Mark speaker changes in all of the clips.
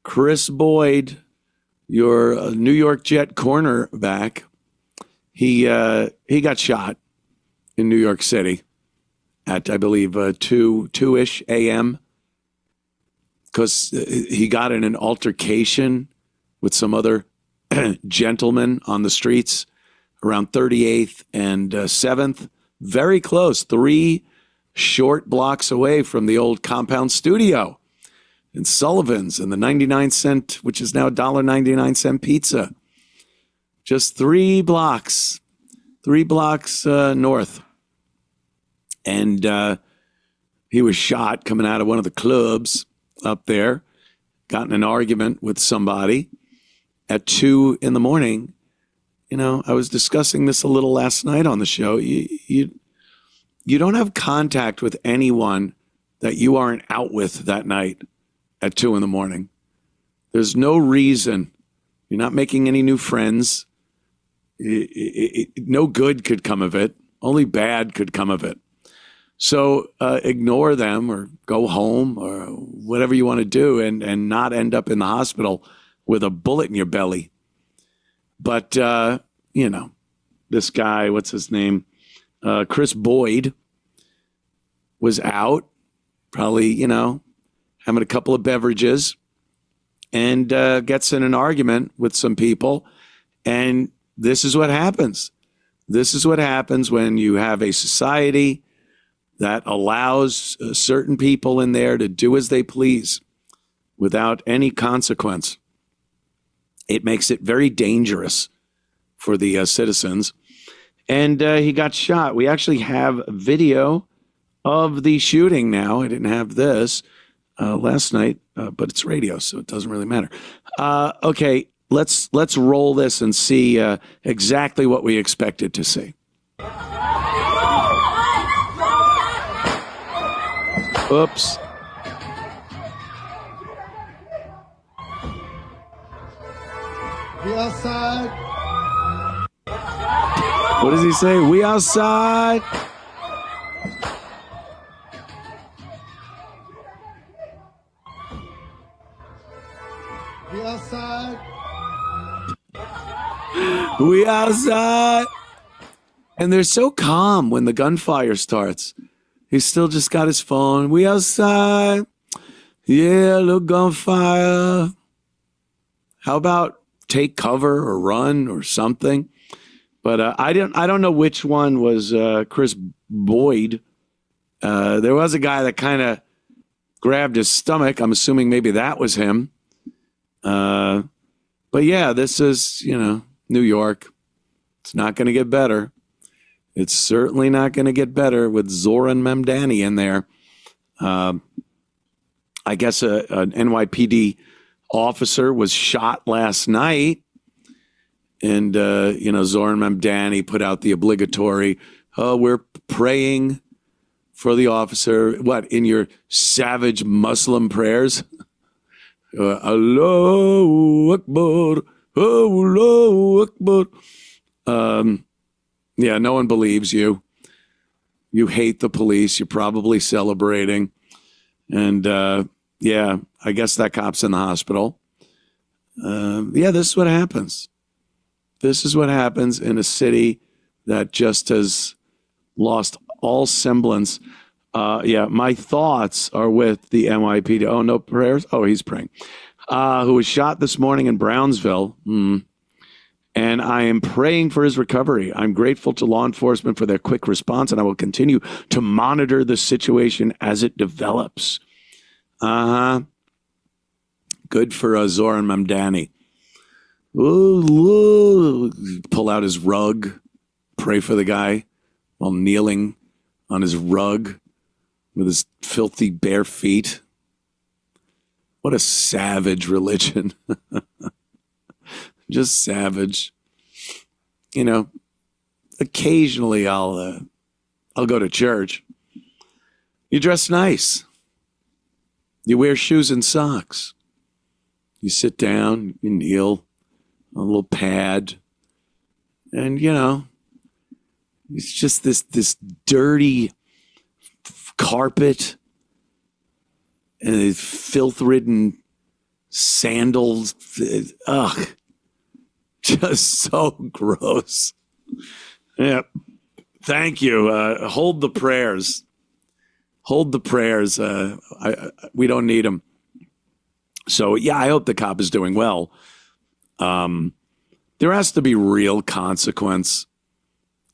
Speaker 1: Kris Boyd, your New York Jet cornerback, he got shot in New York City at, I believe, 2-ish a.m. because he got in an altercation with some other gentleman on the streets around 38th and 7th. Very close, 3 short blocks away from the old Compound Studio in Sullivan's and the 99-cent, which is now $1.99 pizza. Just 3 blocks north. And he was shot coming out of one of the clubs up there, got in an argument with somebody at 2 in the morning. You know, I was discussing this a little last night on the show. You don't have contact with anyone that you aren't out with that night at 2 in the morning. There's no reason. You're not making any new friends. No good could come of it. Only bad could come of it. So ignore them or go home or whatever you want to do and not end up in the hospital with a bullet in your belly. But, you know, this guy, what's his name? Kris Boyd was out, probably, you know, having a couple of beverages and gets in an argument with some people. And this is what happens. This is what happens when you have a society that allows certain people in there to do as they please without any consequence. It makes it very dangerous for the citizens. And he got shot. We actually have video of the shooting now. I didn't have this last night, but it's radio, so it doesn't really matter. Okay, let's roll this and see exactly what we expected to see. Oops.
Speaker 2: We outside.
Speaker 1: What does he say? We outside.
Speaker 2: We outside.
Speaker 1: We outside. And they're so calm when the gunfire starts. He's still just got his phone. We outside. Yeah, look, gunfire. How about take cover or run or something? But I don't know which one was Kris Boyd. There was a guy that kind of grabbed his stomach. I'm assuming maybe that was him. But yeah, this is, you know, New York. It's not going to get better. It's certainly not going to get better with Zoran Mamdani in there. I guess an NYPD officer was shot last night. And, you know, Zoran Mamdani put out the obligatory, we're praying for the officer. What, in your savage Muslim prayers? Allahu Akbar, Allahu Akbar. Yeah, no one believes you. You hate the police. You're probably celebrating. And, yeah, I guess that cop's in the hospital. Yeah, this is what happens. This is what happens in a city that just has lost all semblance. Yeah, my thoughts are with the NYPD. Oh, no prayers? Oh, he's praying. Who was shot this morning in Brownsville. And I am praying for his recovery. I'm grateful to law enforcement for their quick response, and I will continue to monitor the situation as it develops. Good for Zoran Mamdani. Ooh, pull out his rug, pray for the guy while kneeling on his rug with his filthy bare feet. What a savage religion. Just savage. You know, occasionally I'll go to church. You dress nice. You wear shoes and socks. You sit down, you kneel on a little pad. And, you know, it's just this dirty carpet and filth-ridden sandals. Ugh. Just so gross. Yeah. Thank you. Hold the prayers. Hold the prayers. We don't need them. So, yeah, I hope the cop is doing well. There has to be real consequence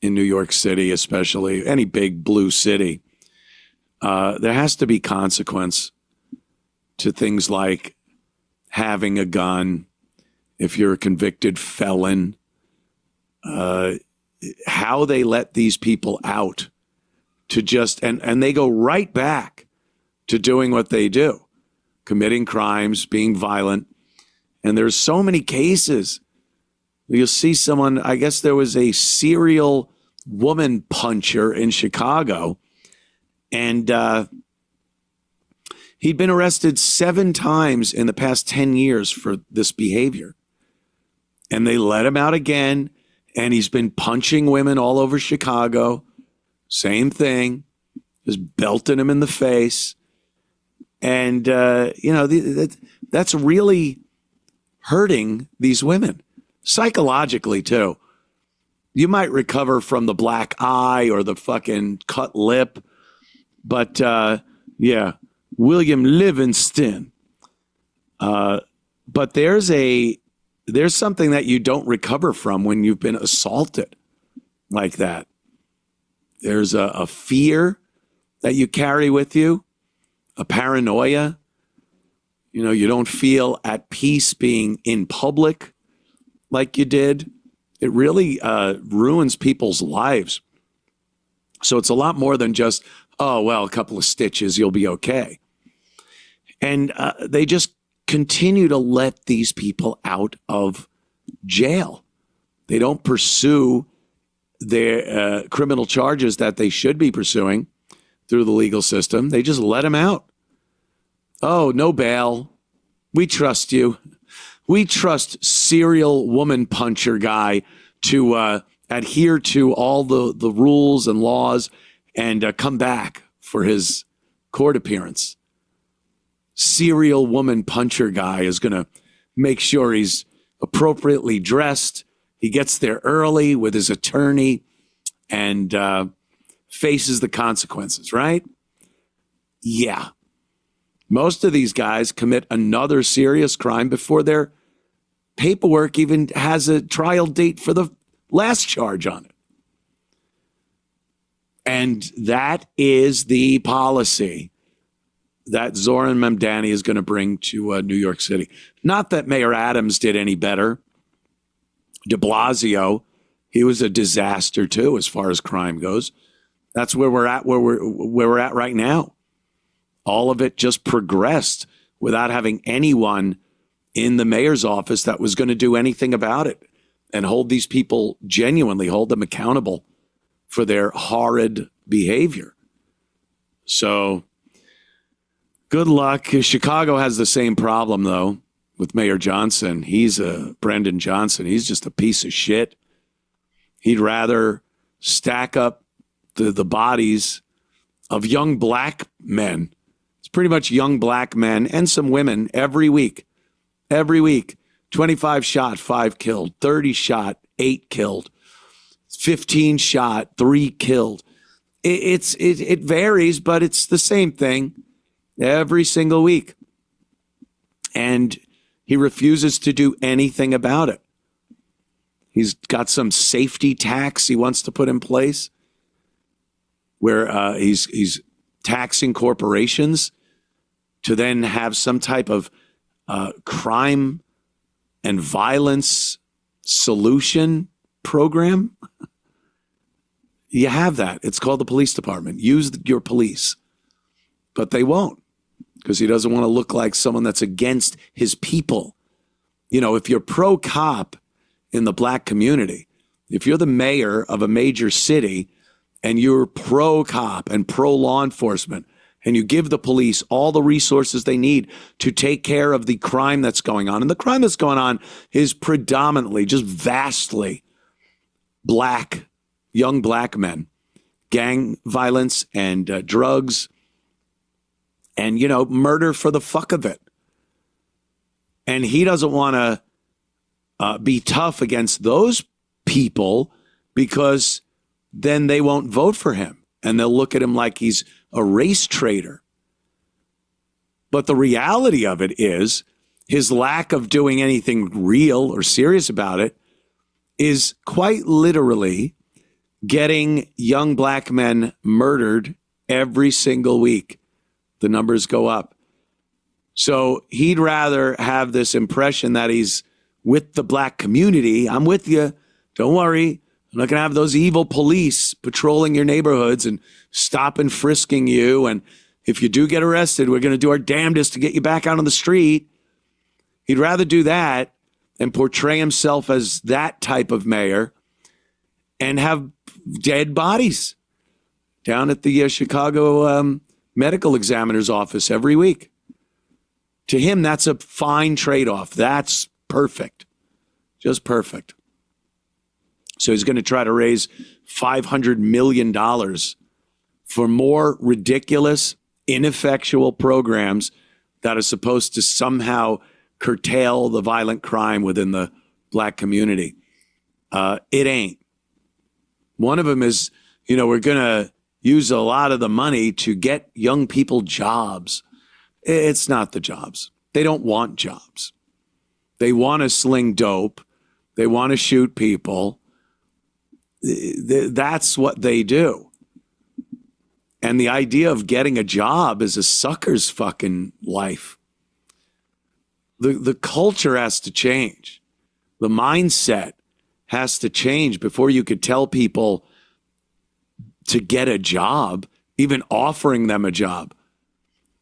Speaker 1: in New York City, especially any big blue city. There has to be consequence to things like having a gun if you're a convicted felon. How they let these people out to just, and they go right back to doing what they do, committing crimes, being violent. And there's so many cases. You'll see someone, I guess there was a serial woman puncher in Chicago, and he'd been arrested 7 times in the past 10 years for this behavior. And they let him out again, and he's been punching women all over Chicago. Same thing, just belting him in the face. And, that's really hurting these women, psychologically, too. You might recover from the black eye or the fucking cut lip. But, William Livingston. But there's something that you don't recover from when you've been assaulted like that. There's a fear that you carry with you, a paranoia. You don't feel at peace being in public like you did. It really ruins people's lives. So it's a lot more than just, oh, well, a couple of stitches, you'll be okay. And they just continue to let these people out of jail. They don't pursue their criminal charges that they should be pursuing through the legal system. They just let them out. Oh, no bail. We trust you. We trust serial woman puncher guy to adhere to all the rules and laws and come back for his court appearance. Serial woman puncher guy is going to make sure he's appropriately dressed. He gets there early with his attorney and faces the consequences, right? Yeah. Most of these guys commit another serious crime before their paperwork even has a trial date for the last charge on it. And that is the policy that Zoran Mamdani is going to bring to New York City. Not that Mayor Adams did any better. De Blasio, he was a disaster too as far as crime goes. That's where we're at, where we're at right now. All of it just progressed without having anyone in the mayor's office that was going to do anything about it and hold these people, genuinely hold them accountable for their horrid behavior. So good luck. Chicago has the same problem, though, with Mayor Johnson. He's Brendan Johnson. He's just a piece of shit. He'd rather stack up the bodies of young black men. It's pretty much young black men and some women every week. Every week. 25 shot, 5 killed. 30 shot, 8 killed. 15 shot, 3 killed. It varies, but it's the same thing every single week. And he refuses to do anything about it. He's got some safety tax he wants to put in place where he's taxing corporations to then have some type of crime and violence solution program. You have that. It's called the police department. Use your police. But they won't, because he doesn't want to look like someone that's against his people. If you're pro-cop in the black community, if you're the mayor of a major city and you're pro-cop and pro-law enforcement, and you give the police all the resources they need to take care of the crime that's going on, and the crime that's going on is predominantly, just vastly, black, young black men, gang violence and drugs, and, murder for the fuck of it. And he doesn't want to be tough against those people because then they won't vote for him and they'll look at him like he's a race traitor. But the reality of it is his lack of doing anything real or serious about it is quite literally getting young black men murdered every single week. The numbers go up. So he'd rather have this impression that he's with the black community. I'm with you. Don't worry. I'm not going to have those evil police patrolling your neighborhoods and stop and frisking you. And if you do get arrested, we're going to do our damnedest to get you back out on the street. He'd rather do that and portray himself as that type of mayor and have dead bodies down at the Chicago medical examiner's office every week. To him, that's a fine trade-off. That's perfect. Just perfect. So he's going to try to raise $500 million for more ridiculous, ineffectual programs that are supposed to somehow curtail the violent crime within the black community. It ain't. One of them is, we're going to use a lot of the money to get young people jobs. It's not the jobs. They don't want jobs. They want to sling dope. They want to shoot people. That's what they do. And the idea of getting a job is a sucker's fucking life. The culture has to change. The mindset has to change before you could tell people to get a job, even offering them a job.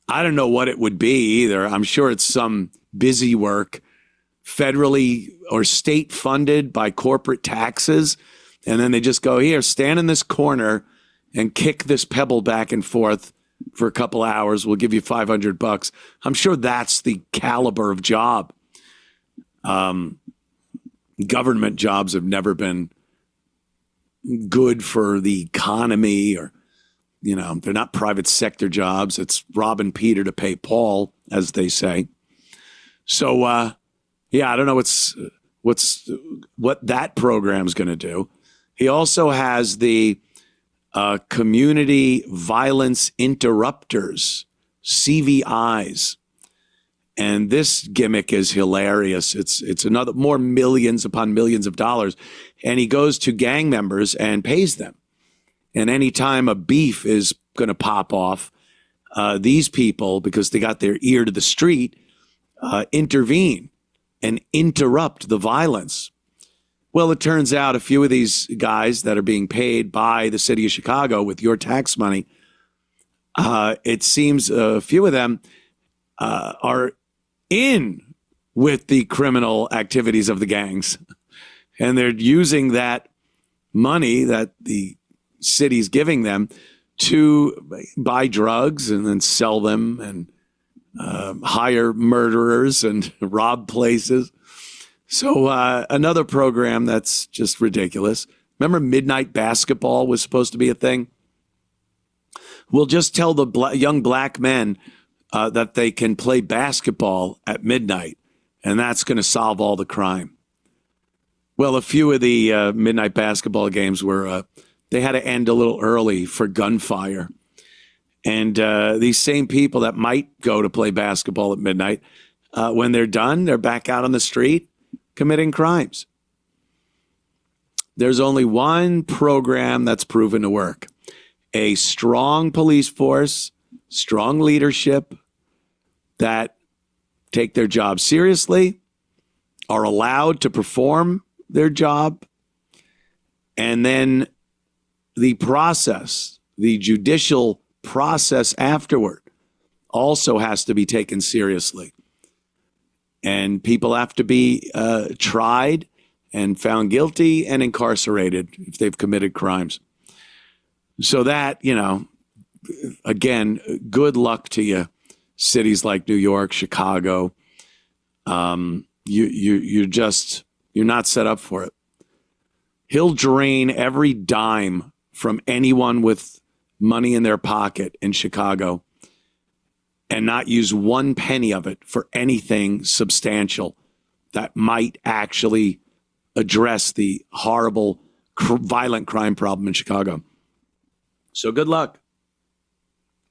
Speaker 1: I don't know what it would be either. I'm sure it's some busy work, federally or state funded by corporate taxes. And then they just go, here, stand in this corner and kick this pebble back and forth for a couple hours. We'll give you $500. I'm sure that's the caliber of job. Government jobs have never been good for the economy, or, they're not private sector jobs. It's robbing Peter to pay Paul, as they say. So, I don't know what that program's going to do. He also has the Community Violence Interrupters, CVIs. And this gimmick is hilarious. It's another more millions upon millions of dollars. And he goes to gang members and pays them. And anytime a beef is going to pop off, these people, because they got their ear to the street, intervene and interrupt the violence. Well, it turns out a few of these guys that are being paid by the city of Chicago with your tax money, it seems a few of them are in with the criminal activities of the gangs. And they're using that money that the city's giving them to buy drugs and then sell them and hire murderers and rob places. So another program that's just ridiculous. Remember midnight basketball was supposed to be a thing? We'll just tell the young black men that they can play basketball at midnight, and that's going to solve all the crime. Well, a few of the midnight basketball games were, they had to end a little early for gunfire. And these same people that might go to play basketball at midnight, when they're done, they're back out on the street committing crimes. There's only one program that's proven to work. A strong police force, strong leadership that take their job seriously, are allowed to perform their job, and then the process, the judicial process afterward, also has to be taken seriously. And people have to be tried and found guilty and incarcerated if they've committed crimes. So that, again, good luck to you, cities like New York, Chicago. You're not set up for it. He'll drain every dime from anyone with money in their pocket in Chicago and not use one penny of it for anything substantial that might actually address the horrible, violent crime problem in Chicago. So good luck.